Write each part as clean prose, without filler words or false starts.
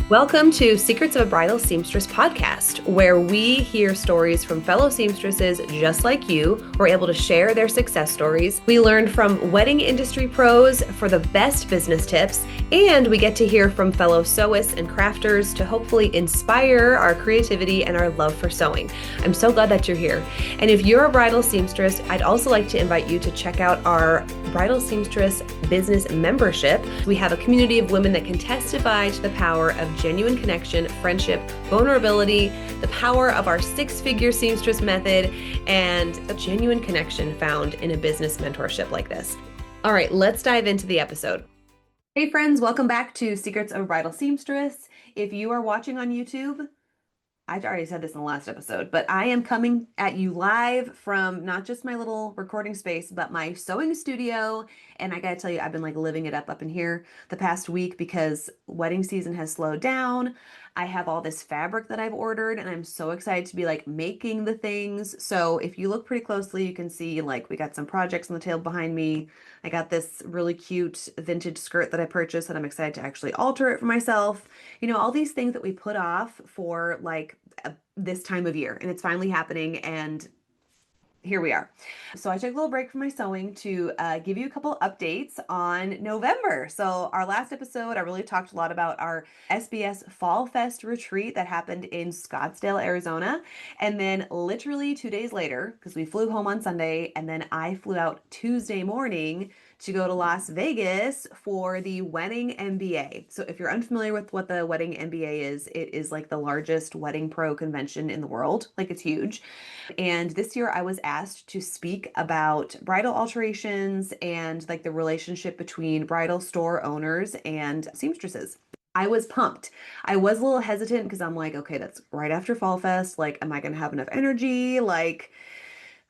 Welcome to Secrets of a Bridal Seamstress podcast, where we hear stories from fellow seamstresses just like you. We're able to share their success stories. We learn from wedding industry pros for the best business tips, and we get to hear from fellow sewists and crafters to hopefully inspire our creativity and our love for sewing. I'm so glad that you're here. And if you're a bridal seamstress, I'd also like to invite you to check out our Bridal Seamstress business membership. We have a community of women that can testify to the power of genuine connection, friendship, vulnerability, the power of our six-figure seamstress method, and a genuine connection found in a business mentorship like this. All right, let's dive into the episode. Hey friends, welcome back to Secrets of a Bridal Seamstress. If you are watching on YouTube, I already said this in the last episode, but I am coming at you live from not just my little recording space, but my sewing studio. And I gotta tell you, I've been like living it up in here the past week because wedding season has slowed down. I have all this fabric that I've ordered and I'm so excited to be like making the things. So if you look pretty closely, you can see like we got some projects on the table behind me. I got this really cute vintage skirt that I purchased that I'm excited to actually alter it for myself. You know, all these things that we put off for like this time of year, and it's finally happening, and here we are. So I took a little break from my sewing to give you a couple updates on November. So our last episode, I really talked a lot about our SBS Fall Fest retreat that happened in Scottsdale, Arizona. And then literally 2 days later, because we flew home on Sunday, and then I flew out Tuesday morning to go to Las Vegas for the Wedding MBA. So if you're unfamiliar with what the Wedding MBA is, it is like the largest wedding pro convention in the world. Like it's huge. And this year I was asked to speak about bridal alterations and like the relationship between bridal store owners and seamstresses. I was pumped. I was a little hesitant because I'm like, okay, that's right after Fall Fest. Like, am I going to have enough energy? Like,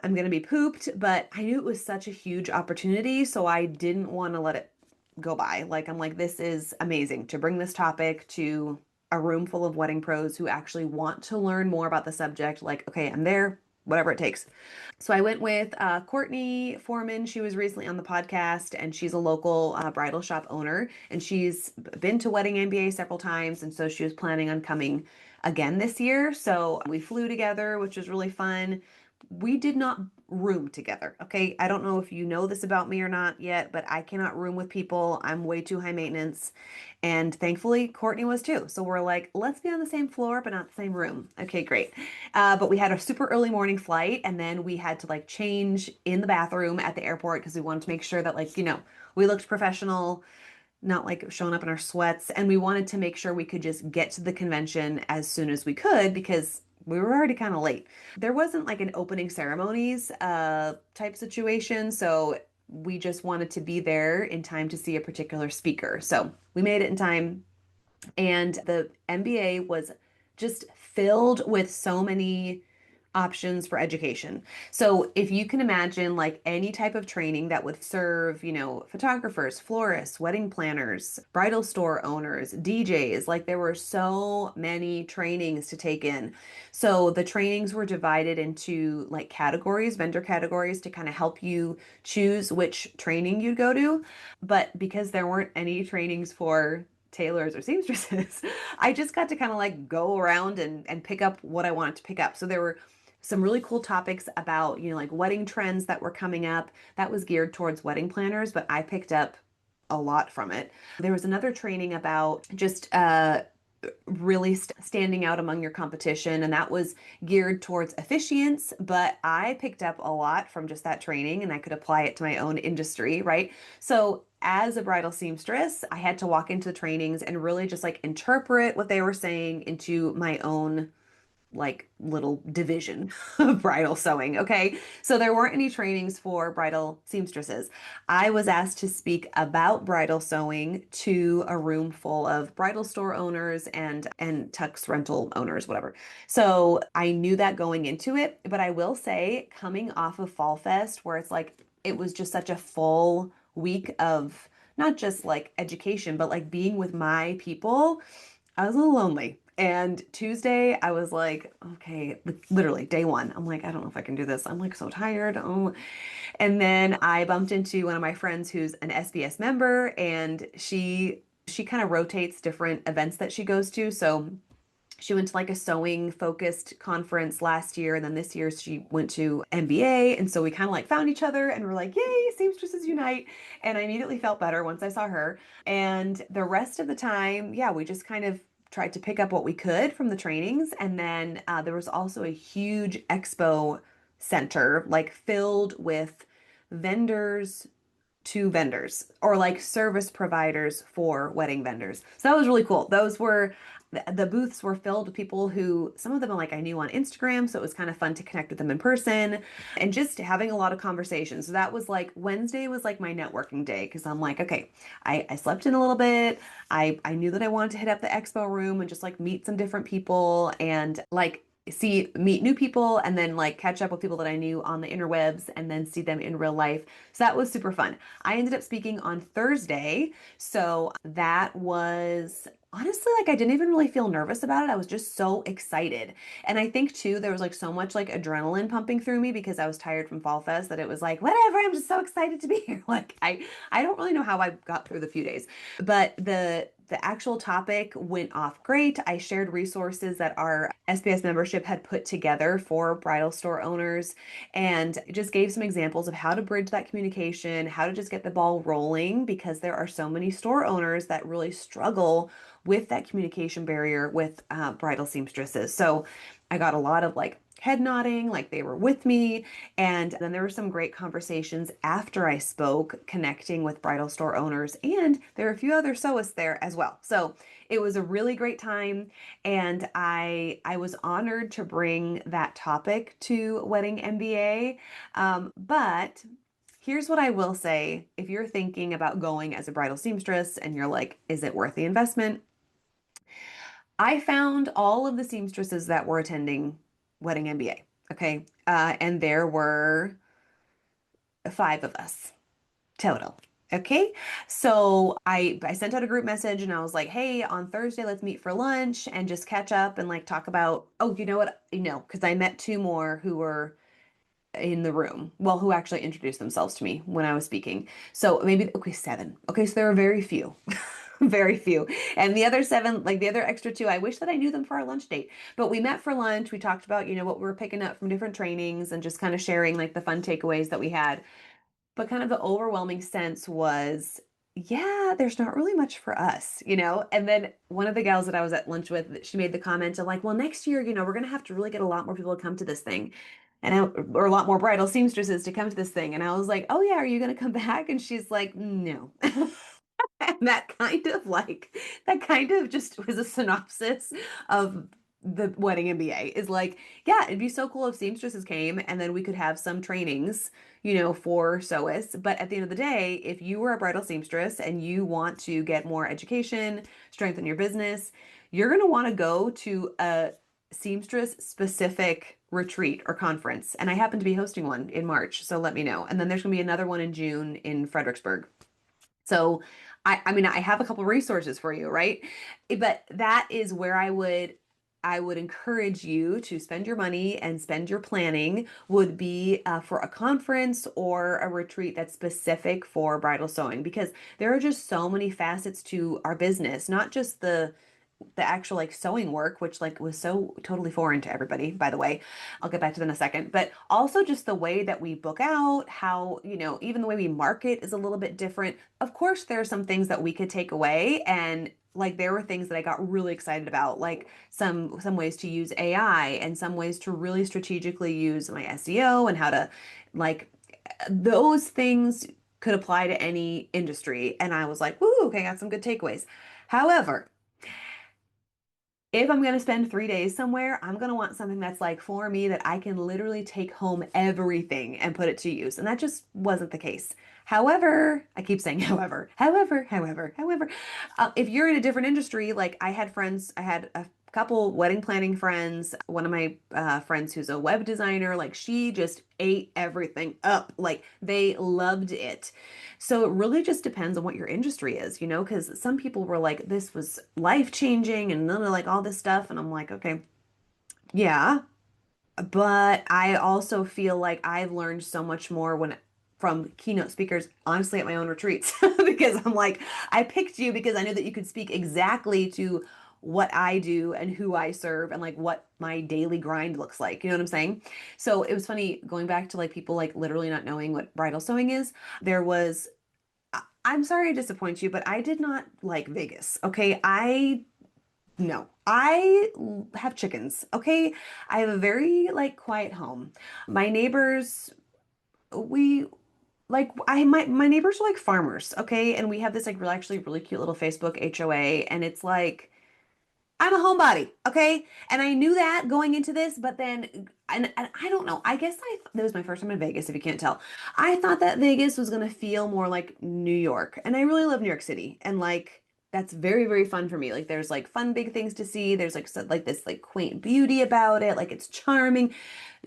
I'm going to be pooped. But I knew it was such a huge opportunity, so I didn't want to let it go by. Like, I'm like, this is amazing to bring this topic to a room full of wedding pros who actually want to learn more about the subject. Like, okay, I'm there, whatever it takes. So I went with Courtney Foreman. She was recently on the podcast, and she's a local bridal shop owner, and she's been to Wedding MBA several times, and so she was planning on coming again this year. So we flew together, which was really fun. We did not room together. Okay. I don't know if you know this about me or not yet, but I cannot room with people. I'm way too high maintenance. And thankfully, Courtney was too. So we're like, let's be on the same floor, but not the same room. Okay, great. But we had a super early morning flight, and then we had to like change in the bathroom at the airport because we wanted to make sure that, like, we looked professional, not like showing up in our sweats. And we wanted to make sure we could just get to the convention as soon as we could because we were already kind of late. There wasn't like an opening ceremonies type situation, so we just wanted to be there in time to see a particular speaker. So we made it in time, and the MBA was just filled with so many options for education. So if you can imagine like any type of training that would serve, photographers, florists, wedding planners, bridal store owners, DJs, like there were so many trainings to take in. So the trainings were divided into like categories, vendor categories to kind of help you choose which training you'd go to. But because there weren't any trainings for tailors or seamstresses, I just got to kind of like go around and pick up what I wanted to pick up. So there were some really cool topics about, like wedding trends that were coming up. That was geared towards wedding planners, but I picked up a lot from it. There was another training about just really standing out among your competition, and that was geared towards officiants, but I picked up a lot from just that training and I could apply it to my own industry, right? So as a bridal seamstress, I had to walk into the trainings and really just like interpret what they were saying into my own like little division of bridal sewing. Okay. So there weren't any trainings for bridal seamstresses. I was asked to speak about bridal sewing to a room full of bridal store owners and tux rental owners, whatever. So I knew that going into it, but I will say coming off of Fall Fest, where it's like it was just such a full week of not just like education, but like being with my people, I was a little lonely. And Tuesday, I was like, okay, literally day one. I'm like, I don't know if I can do this. I'm like so tired. Oh. And then I bumped into one of my friends who's an SBS member, and she She kind of rotates different events that she goes to. So she went to like a sewing focused conference last year, and then this year she went to MBA. And so we kind of like found each other and we're like, yay, seamstresses unite. And I immediately felt better once I saw her. And the rest of the time, yeah, we just kind of tried to pick up what we could from the trainings. And then there was also a huge expo center, like filled with vendors to vendors or like service providers for wedding vendors. So that was really cool. Those were the booths were filled with people who some of them like I knew on Instagram, so it was kind of fun to connect with them in person and just having a lot of conversations. So that was like Wednesday was like my networking day because I'm like, okay, I slept in a little bit. I knew that I wanted to hit up the expo room and just like meet some different people and like meet new people and then like catch up with people that I knew on the interwebs and then see them in real life. So that was super fun. I ended up speaking on Thursday. So that was honestly like I didn't even really feel nervous about it. I was just so excited. And I think too there was like so much like adrenaline pumping through me because I was tired from Fall Fest that it was like whatever, I'm just so excited to be here. Like I don't really know how I got through the few days. But the actual topic went off great. I shared resources that our SBS membership had put together for bridal store owners and just gave some examples of how to bridge that communication, how to just get the ball rolling because there are so many store owners that really struggle with that communication barrier with bridal seamstresses. So I got a lot of like head nodding, like they were with me. And then there were some great conversations after I spoke, connecting with bridal store owners. And there were a few other sewists there as well. So it was a really great time. And I was honored to bring that topic to Wedding MBA. But here's what I will say. If you're thinking about going as a bridal seamstress and you're like, is it worth the investment? I found all of the seamstresses that were attending Wedding MBA. Okay. And there were five of us total. Okay. So I sent out a group message and I was like, hey, on Thursday, let's meet for lunch and just catch up and like talk about, oh, you know what? Because I met two more who were in the room. Well, who actually introduced themselves to me when I was speaking. So maybe, okay, seven. Okay, so there were very few. Very few. And the other seven, like the other extra two, I wish that I knew them for our lunch date. But we met for lunch. We talked about, what we were picking up from different trainings and just kind of sharing like the fun takeaways that we had. But kind of the overwhelming sense was, yeah, there's not really much for us. And then one of the gals that I was at lunch with, she made the comment of like, well, next year, we're going to have to really get a lot more people to come to this thing. Or a lot more bridal seamstresses to come to this thing. And I was like, oh yeah, are you going to come back? And she's like, no. And that kind of just was a synopsis of the Wedding MBA is like, yeah, it'd be so cool if seamstresses came and then we could have some trainings, for sewists. But at the end of the day, if you were a bridal seamstress and you want to get more education, strengthen your business, you're going to want to go to a seamstress specific retreat or conference. And I happen to be hosting one in March, so let me know. And then there's going to be another one in June in Fredericksburg. So I mean I have a couple resources for you, right? But that is where I would encourage you to spend your money and spend your planning would be for a conference or a retreat that's specific for bridal sewing because there are just so many facets to our business, not just the actual like sewing work, which like was so totally foreign to everybody, by the way. I'll get back to that in a second. But also just the way that we book out, how, even the way we market is a little bit different. Of course, there are some things that we could take away and like there were things that I got really excited about, like some ways to use AI and some ways to really strategically use my SEO and how to like those things could apply to any industry. And I was like, woo, okay, got some good takeaways. However, if I'm going to spend 3 days somewhere, I'm going to want something that's like for me that I can literally take home everything and put it to use. And that just wasn't the case. However, I keep saying however, if you're in a different industry, like I had a couple wedding planning friends, one of my friends who's a web designer, like she just ate everything up. Like they loved it. So it really just depends on what your industry is, because some people were like, this was life changing and none of like all this stuff. And I'm like, okay, yeah. But I also feel like I've learned so much more from keynote speakers, honestly, at my own retreats because I'm like, I picked you because I knew that you could speak exactly to what I do and who I serve and like what my daily grind looks like. You know what I'm saying? So it was funny going back to like people like literally not knowing what bridal sewing is. There was, I'm sorry to disappoint you, but I did not like Vegas. Okay. No, I have chickens. Okay. I have a very like quiet home. My neighbors, we my neighbors are like farmers, okay? And we have this like actually really cute little Facebook HOA, and it's like I'm a homebody, okay? And I knew that going into this, but then and I don't know. I guess that was my first time in Vegas, if you can't tell. I thought that Vegas was gonna feel more like New York, and I really love New York City, and like that's very, very fun for me. Like there's like fun big things to see. There's like like this like quaint beauty about it. Like it's charming.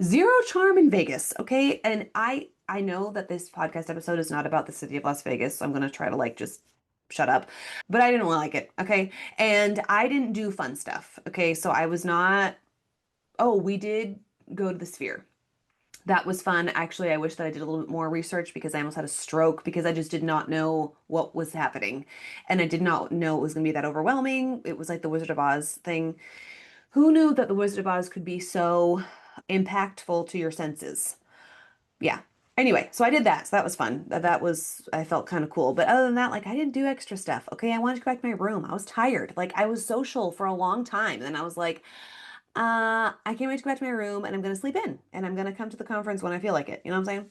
Zero charm in Vegas, okay? And I know that this podcast episode is not about the city of Las Vegas, so I'm gonna try to like just shut up. But I didn't like it, okay? And I didn't do fun stuff, okay? So I was not, oh, we did go to the Sphere. That was fun. Actually, I wish that I did a little bit more research because I almost had a stroke because I just did not know what was happening. And I did not know it was going to be that overwhelming. It was like the Wizard of Oz thing. Who knew that the Wizard of Oz could be so impactful to your senses? Yeah. Anyway, so I did that. So that was fun. That was, I felt kind of cool. But other than that, like I didn't do extra stuff. Okay. I wanted to go back to my room. I was tired. Like I was social for a long time. And then I was like, I can't wait to go back to my room and I'm going to sleep in and I'm going to come to the conference when I feel like it. You know what I'm saying?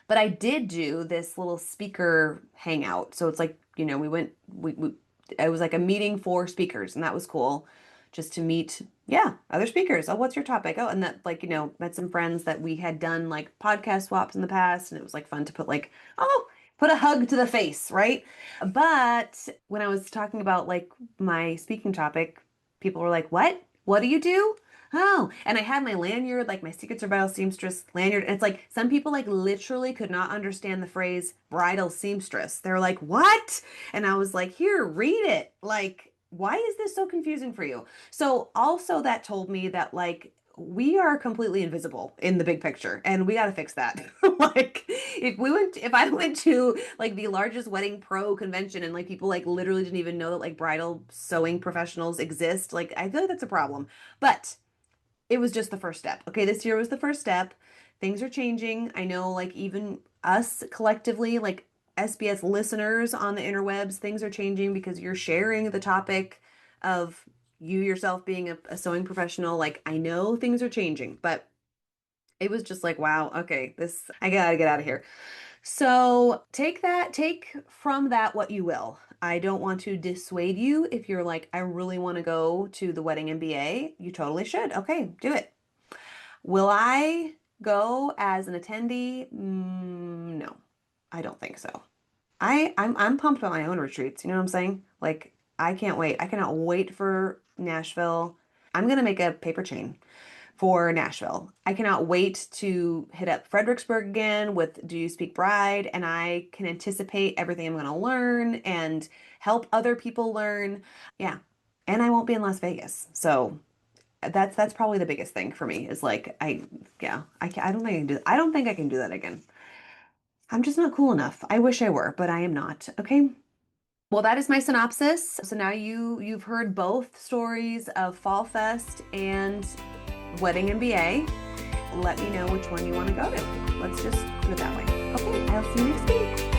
But I did do this little speaker hangout. So it's like, it was like a meeting for speakers and that was cool just to meet, yeah, other speakers. Oh, what's your topic? Oh, and that like, met some friends that we had done like podcast swaps in the past and it was like fun to put like, oh, put a hug to the face, right? But when I was talking about like my speaking topic, people were like, what? What do you do? Oh, and I had my lanyard, like my Secrets of Bridal Seamstress lanyard. And it's like some people like literally could not understand the phrase bridal seamstress. They're like, what? And I was like, here, read it. Like, why is this so confusing for you? So also that told me that like we are completely invisible in the big picture and we got to fix that. Like if I went to like the largest wedding pro convention and like people like literally didn't even know that like bridal sewing professionals exist, like I feel like that's a problem. But it was just the first step. Okay, this year was the first step. Things are changing. I know, like, even us collectively, like SBS listeners on the interwebs, things are changing because you're sharing the topic of you yourself being a sewing professional. Like, I know things are changing, but it was just like, wow, okay, I gotta get out of here. So take from that what you will. I don't want to dissuade you if you're like, I really want to go to the Wedding MBA. You totally should. Okay, do it. Will I go as an attendee? No, I don't think so. I'm pumped about my own retreats. You know what I'm saying? Like, I can't wait. I cannot wait for Nashville. I'm gonna make a paper chain for Nashville. I cannot wait to hit up Fredericksburg again with Do You Speak Bride? And I can anticipate everything I'm going to learn and help other people learn. Yeah. And I won't be in Las Vegas. So that's probably the biggest thing for me is like, I don't think I can I don't think I can do that again. I'm just not cool enough. I wish I were, but I am not. Okay. Well, that is my synopsis. So now you've heard both stories of Fall Fest and Wedding MBA. Let me know which one you want to go to. Let's just put it that way. Okay, I'll see you next week.